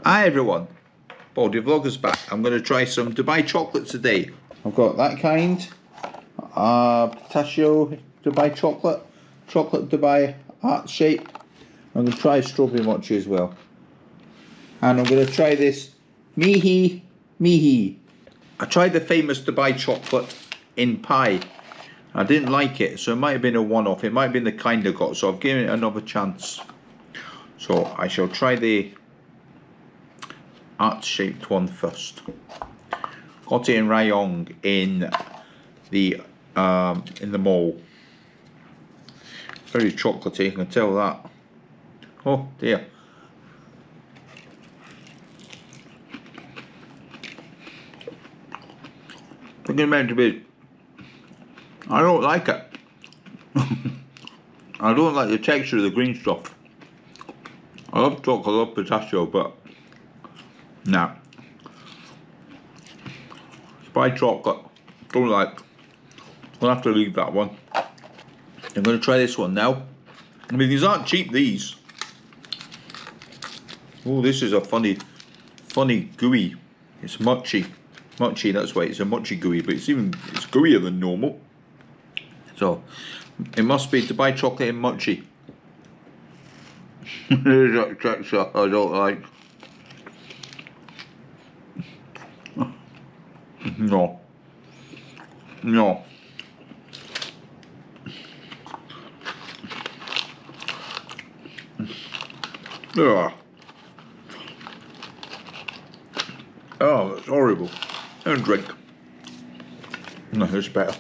Hi everyone, Baldy Vlogger's back. I'm going to try some Dubai chocolate today. I've got that kind, pistachio Dubai chocolate Dubai heart shape. I'm going to try strawberry mochi as well. And I'm going to try this mihi. I tried the famous Dubai chocolate in pie. I didn't like it, so it might have been a one-off. It might have been the kind I got, so I've given it another chance. So I shall try the heart-shaped one first. Got it in Rayong in the mall. Very chocolatey, I can tell that. Oh dear. I think it's meant to be. I don't like it. I don't like the texture of the green stuff. I love chocolate, I love pistachio, but nah. Dubai chocolate, don't like. I'll have to leave that one. I'm going to try this one now. I mean, these aren't cheap, these. Oh, this is a funny gooey. It's mochi, that's why it's a mochi gooey, but it's gooier than normal. So it must be Dubai chocolate and mochi. There's that texture I don't like. No. Ugh. Oh, that's horrible. Don't drink. No, it's better.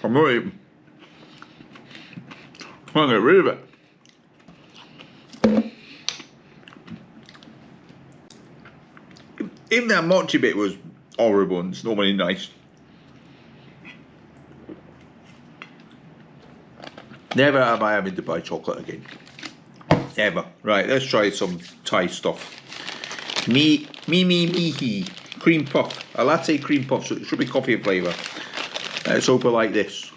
I'm not even. I can't get rid of it. Even that mochi bit was horrible and it's normally nice. Never am I having to buy chocolate again. Ever. Right, let's try some Thai stuff. Mihi cream puff. A latte cream puff, so it should be coffee flavour. Let's open like this.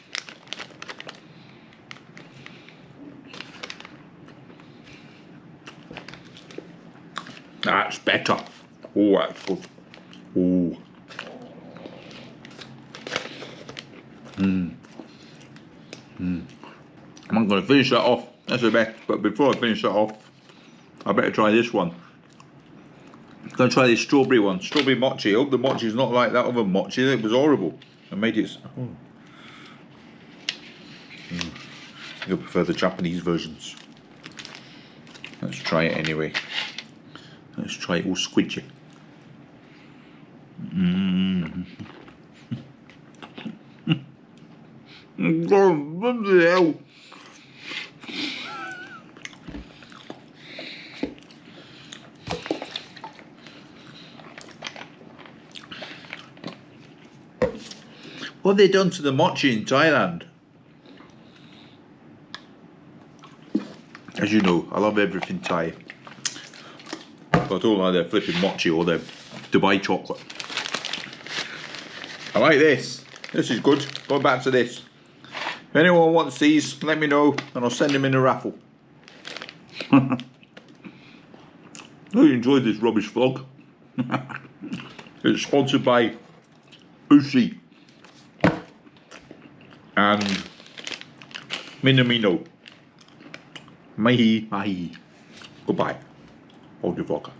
That's better. Oh, that's good. Oh. I'm going to finish that off. That's the best. But before I finish that off, I better try this one. I'm going to try this strawberry one. Strawberry mochi. I hope the mochi is not like that other mochi. It was horrible. I made it. Oh. I prefer the Japanese versions. Let's try it anyway. Let's try it all squidgy. Oh, what the hell? What have they done to the mochi in Thailand? As you know, I love everything Thai. But I don't like their flipping mochi or their Dubai chocolate. I like this. This is good. Going back to this. If anyone wants these, let me know and I'll send them in a raffle. I hope you enjoyed this rubbish vlog. It's sponsored by Ushi and Minamino. Mahi. Goodbye. Baldy Vlogger.